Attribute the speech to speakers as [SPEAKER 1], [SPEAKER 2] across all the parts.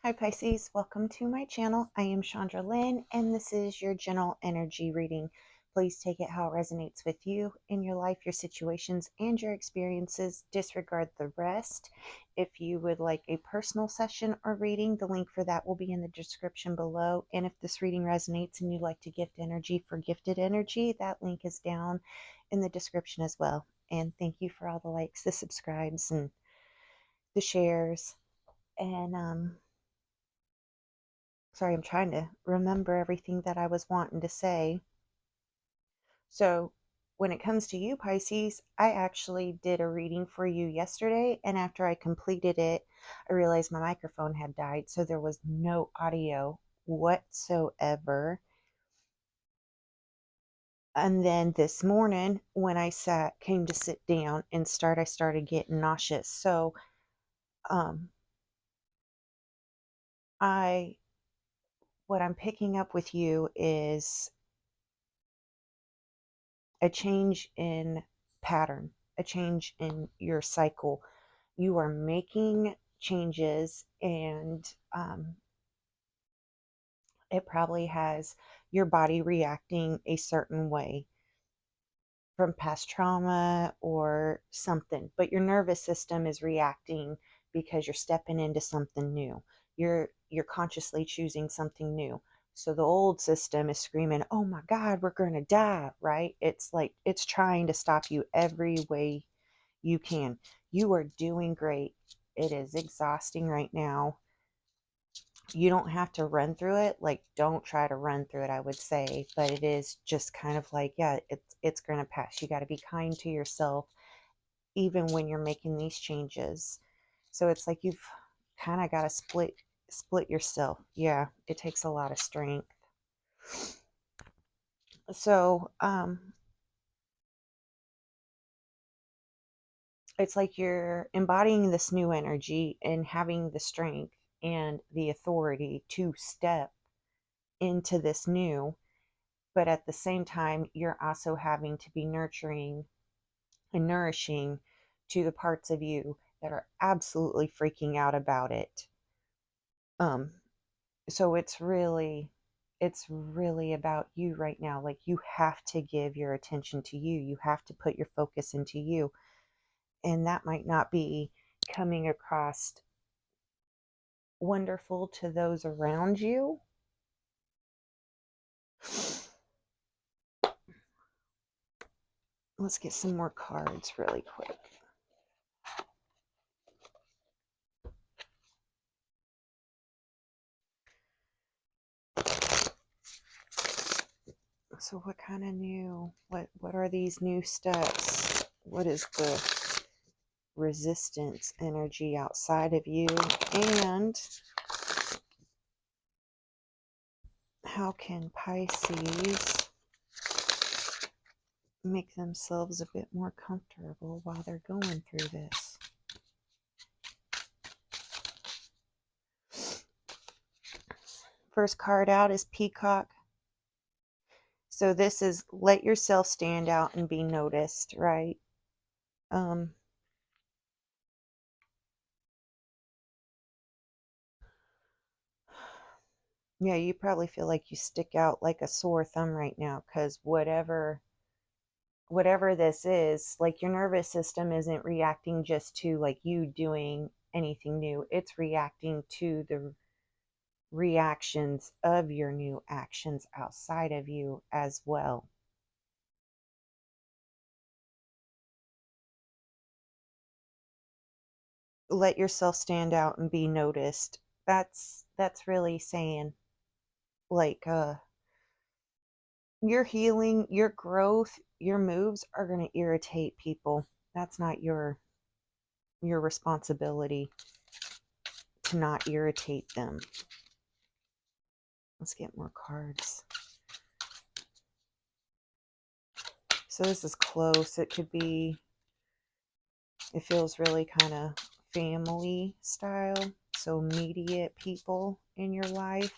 [SPEAKER 1] Hi Pisces, welcome to my channel. I am Shandra Lynn and this is your general energy reading. Please take it how it resonates with you in your life, your situations, and your experiences. Disregard the rest. If you would like a personal session or reading, the link for that will be in the description below. And if this reading resonates and you'd like to gift energy for gifted energy, that link is down in the description as well. And thank you for all the likes, the subscribes, and the shares. And sorry, I'm trying to remember everything that I was wanting to say. So when it comes to you, Pisces, I actually did a reading for you yesterday. And after I completed it, I realized my microphone had died. So there was no audio whatsoever. And then this morning when I came to sit down and I started getting nauseous. So what I'm picking up with you is a change in pattern, a change in your cycle. You are making changes, and it probably has your body reacting a certain way from past trauma or something, but your nervous system is reacting because you're stepping into something new. You're consciously choosing something new. So the old system is screaming, "Oh my God, we're going to die," right? It's like it's trying to stop you every way you can. You are doing great. It is exhausting right now. You don't have to run through it. Like, don't try to run through it, I would say, but it is just kind of like, yeah, it's going to pass. You got to be kind to yourself even when you're making these changes. So it's like you've kind of got to split yourself. Yeah, it takes a lot of strength. So it's like you're embodying this new energy and having the strength and the authority to step into this new, but at the same time you're also having to be nurturing and nourishing to the parts of you that are absolutely freaking out about it. So it's really about you right now. Like, you have to give your attention to you. You have to put your focus into you. And that might not be coming across wonderful to those around you. Let's get some more cards really quick. So what kind of new, what are these new steps? What is the resistance energy outside of you? And how can Pisces make themselves a bit more comfortable while they're going through this? First card out is Peacock. So this is let yourself stand out and be noticed, right? Yeah, you probably feel like you stick out like a sore thumb right now, because whatever this is, like, your nervous system isn't reacting just to like you doing anything new. It's reacting to the reactions of your new actions outside of you as well. Let yourself stand out and be noticed. That's really saying, like, your healing, your growth, your moves are going to irritate people. That's not your responsibility to not irritate them. Let's get more cards. So this is close. It could be, it feels really kind of family style. So immediate people in your life.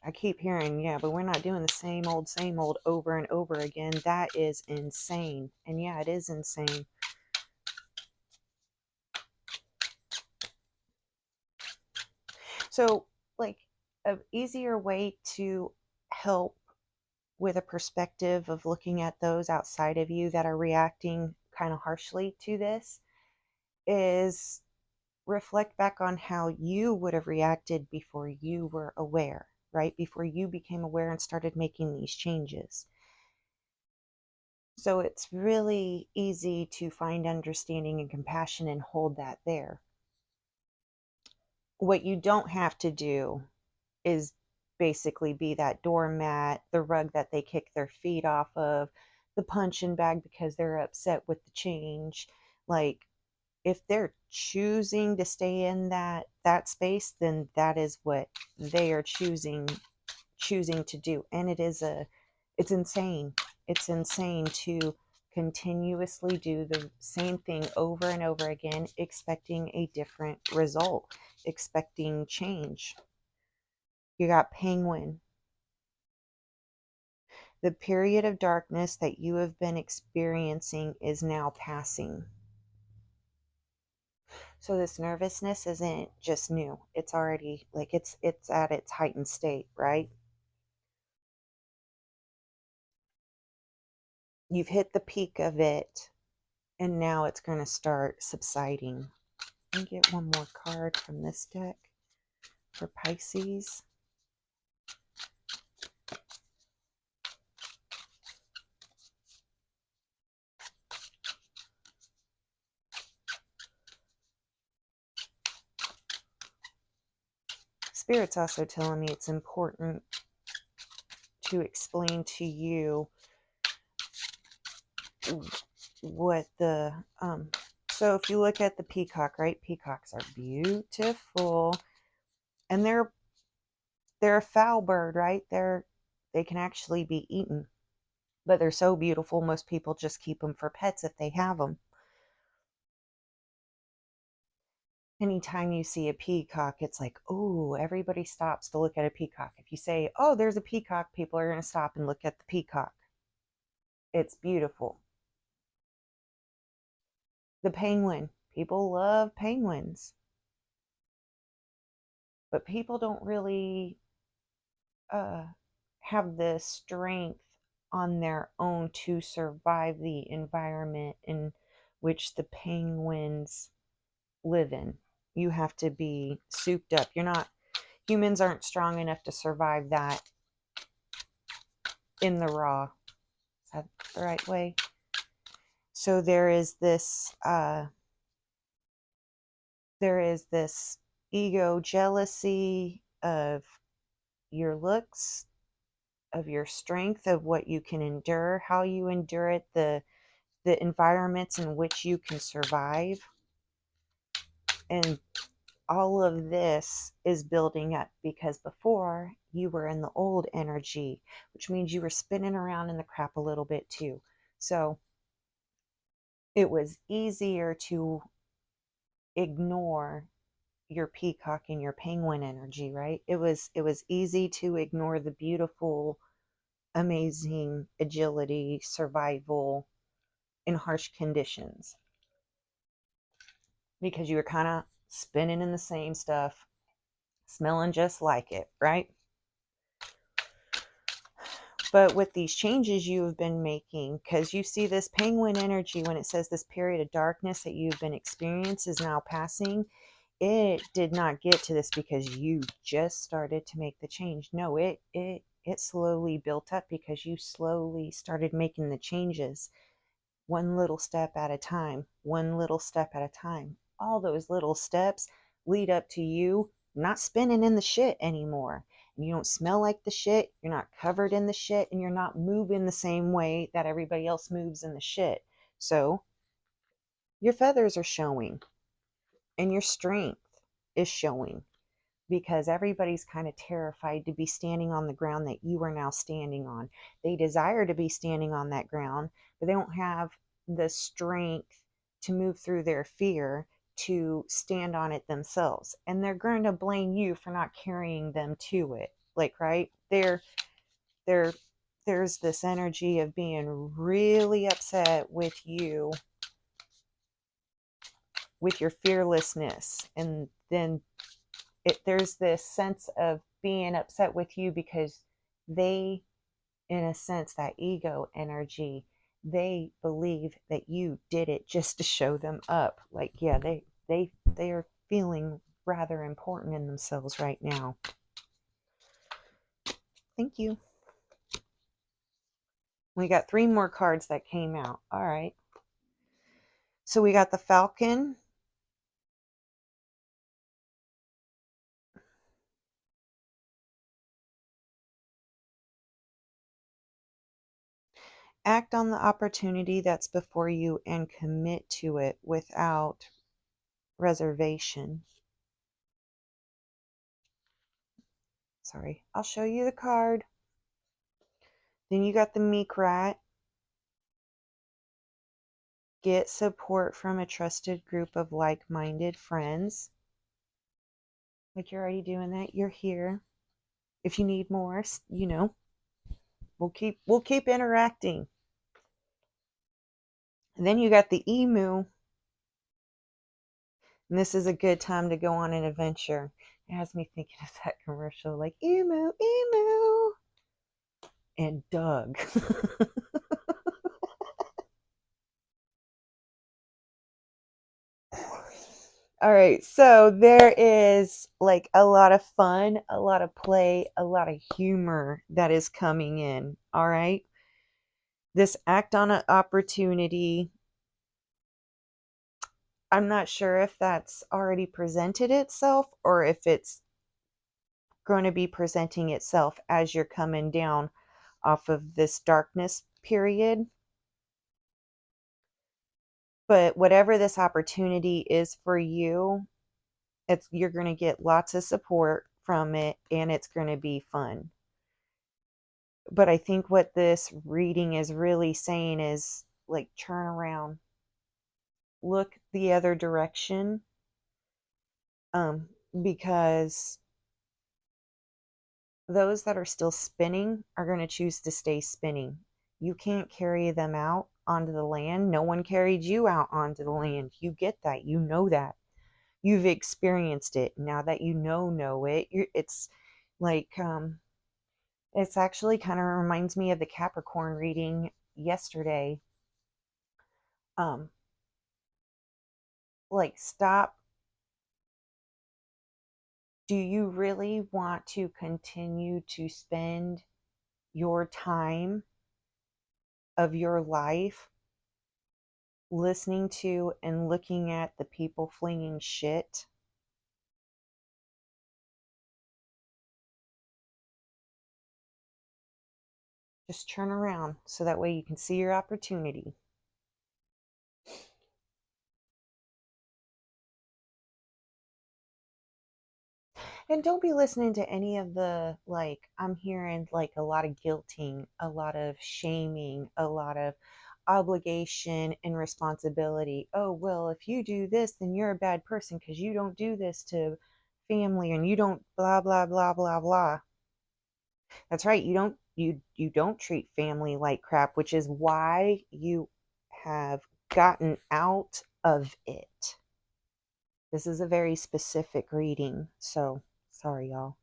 [SPEAKER 1] I keep hearing, yeah, but we're not doing the same old over and over again. That is insane. And yeah, it is insane. So, like, an easier way to help with a perspective of looking at those outside of you that are reacting kind of harshly to this is reflect back on how you would have reacted before you were aware, right? Before you became aware and started making these changes. So it's really easy to find understanding and compassion and hold that there. What you don't have to do is basically be that doormat, the rug that they kick their feet off of, the punching bag because they're upset with the change. Like, if they're choosing to stay in that space, then that is what they are choosing to do. And it's insane. It's insane to continuously do the same thing over and over again, expecting a different result, expecting change. You got Penguin. The period of darkness that you have been experiencing is now passing. So this nervousness isn't just new. It's already like it's at its heightened state, right? You've hit the peak of it and now it's going to start subsiding. Let me get one more card from this deck for Pisces. Spirit's also telling me it's important to explain to you what the so if you look at the peacock, right? Peacocks are beautiful and they're a foul bird, right? They can actually be eaten, but they're so beautiful most people just keep them for pets if they have them. Anytime you see a peacock, it's like, oh, everybody stops to look at a peacock. If you say, oh, there's a peacock, people are going to stop and look at the peacock. It's beautiful. The penguin, people love penguins, but people don't really have the strength on their own to survive the environment in which the penguins live in. You have to be souped up. Humans aren't strong enough to survive that in the raw. Is that the right way? So there is this ego jealousy of your looks, of your strength, of what you can endure, how you endure it, the environments in which you can survive. And all of this is building up because before you were in the old energy, which means you were spinning around in the crap a little bit too. So it was easier to ignore your peacock and your penguin energy, right? It was easy to ignore the beautiful, amazing agility, survival in harsh conditions because you were kind of spinning in the same stuff, smelling just like it, right? But with these changes you have been making, because you see this penguin energy when it says this period of darkness that you've been experiencing is now passing, it did not get to this because you just started to make the change. No, it slowly built up because you slowly started making the changes, one little step at a time, one little step at a time. All those little steps lead up to you not spinning in the shit anymore. And you don't smell like the shit, you're not covered in the shit, and you're not moving the same way that everybody else moves in the shit. So your feathers are showing and your strength is showing because everybody's kind of terrified to be standing on the ground that you are now standing on. They desire to be standing on that ground, but they don't have the strength to move through their fear to stand on it themselves. And they're going to blame you for not carrying them to it. Like, right? There's this energy of being really upset with you, with your fearlessness, and then there's this sense of being upset with you because they, in a sense, that ego energy, they believe that you did it just to show them up. Like, yeah, they are feeling rather important in themselves right now. Thank you. We got 3 more cards that came out. All right. So we got the Falcon. Act on the opportunity that's before you and commit to it without reservation. Sorry, I'll show you the card. Then you got the Meek Rat. Get support from a trusted group of like-minded friends. Like, you're already doing that. You're here. If you need more, we'll keep interacting. And then you got the Emu. And this is a good time to go on an adventure. It has me thinking of that commercial, like, emu, emu, and Doug. All right, so there is like a lot of fun, a lot of play, a lot of humor that is coming in. All right. This act on an opportunity, I'm not sure if that's already presented itself or if it's going to be presenting itself as you're coming down off of this darkness period. But whatever this opportunity is for you, you're going to get lots of support from it and it's going to be fun. But I think what this reading is really saying is like, turn around, look the other direction, because those that are still spinning are going to choose to stay spinning. You can't carry them out onto the land. No one carried you out onto the land. You get that. You know that. You've experienced it. Now that you know it, it's like, it's actually kind of reminds me of the Capricorn reading yesterday. Like, stop. Do you really want to continue to spend your time of your life listening to and looking at the people flinging shit? Just turn around so that way you can see your opportunity. And don't be listening to any of the, like, I'm hearing like a lot of guilting, a lot of shaming, a lot of obligation and responsibility. Oh, well, if you do this, then you're a bad person because you don't do this to family and you don't blah blah blah blah blah. That's right. You don't treat family like crap, which is why you have gotten out of it. This is a very specific reading, so sorry, y'all.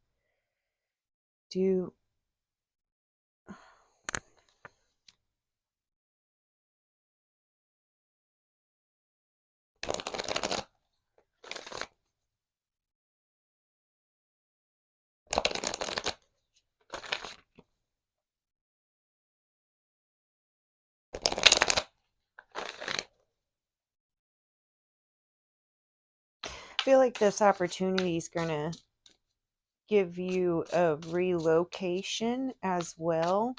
[SPEAKER 1] Do feel like this opportunity is going to give you a relocation as well.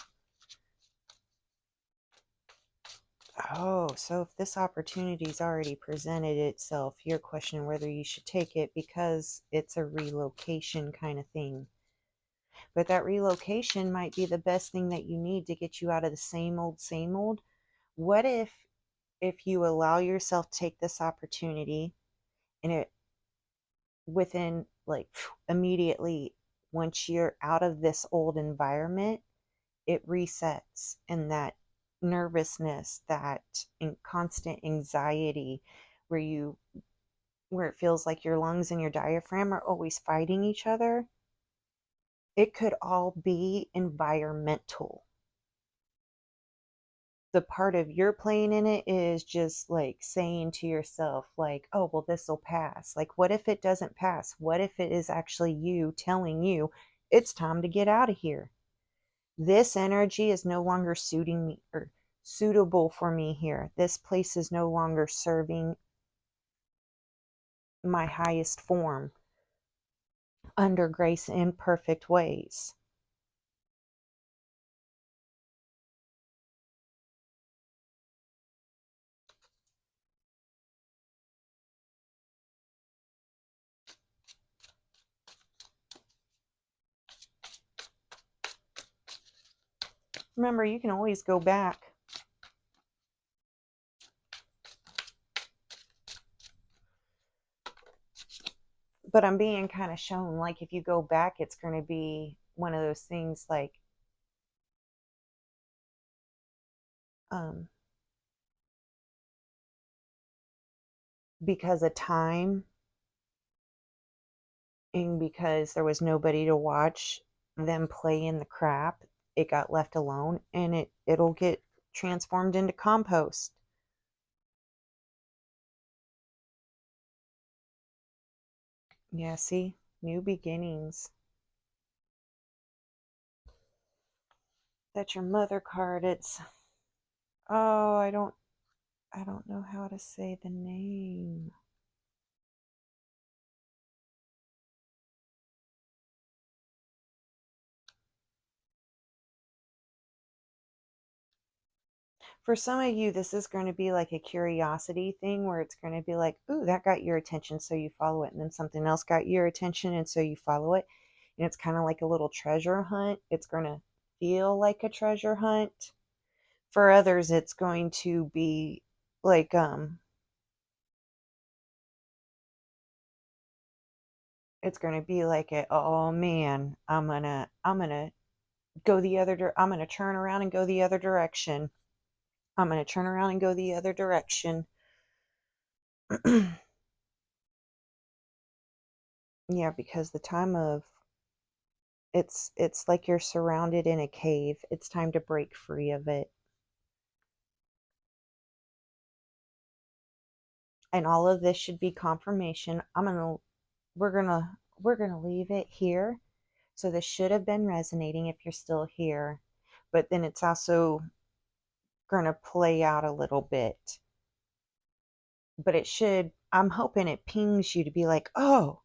[SPEAKER 1] Oh, so if this opportunity's already presented itself, you're questioning whether you should take it because it's a relocation kind of thing. But that relocation might be the best thing that you need to get you out of the same old, same old. What if you allow yourself to take this opportunity and it within like immediately, once you're out of this old environment, it resets, and that nervousness, that constant anxiety where you where it feels like your lungs and your diaphragm are always fighting each other. It could all be environmental. The part of your playing in it is just like saying to yourself, like, oh, well, this will pass. Like, what if it doesn't pass? What if it is actually you telling you it's time to get out of here? This energy is no longer suiting me or suitable for me here. This place is no longer serving my highest form under grace in perfect ways. Remember, you can always go back. But I'm being kind of shown like if you go back, it's going to be one of those things like um, because of time and because there was nobody to watch them play in the crap, it got left alone and it'll get transformed into compost. Yeah, see, new beginnings. That's your mother card. It's oh, I don't know how to say the name. For some of you, this is going to be like a curiosity thing where it's going to be like, ooh, that got your attention, so you follow it. And then something else got your attention, and so you follow it. And it's kind of like a little treasure hunt. It's going to feel like a treasure hunt. For others, it's going to be like, it's going to be like, oh man, I'm going to go the other, I'm going to turn around and go the other direction. I'm going to turn around and go the other direction. Yeah, because the time of it's like you're surrounded in a cave. It's time to break free of it. And all of this should be confirmation. We're gonna leave it here. So this should have been resonating if you're still here. But then it's also gonna play out a little bit. But it should, I'm hoping it pings you to be like, oh,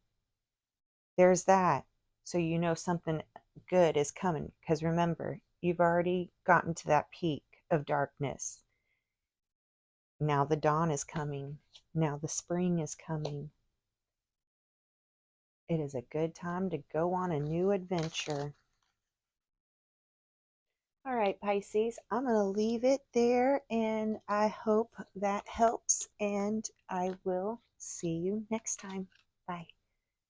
[SPEAKER 1] there's that. So you know something good is coming. Because remember, you've already gotten to that peak of darkness. Now the dawn is coming. Now the spring is coming. It is a good time to go on a new adventure. All right, Pisces, I'm going to leave it there and I hope that helps and I will see you next time. Bye.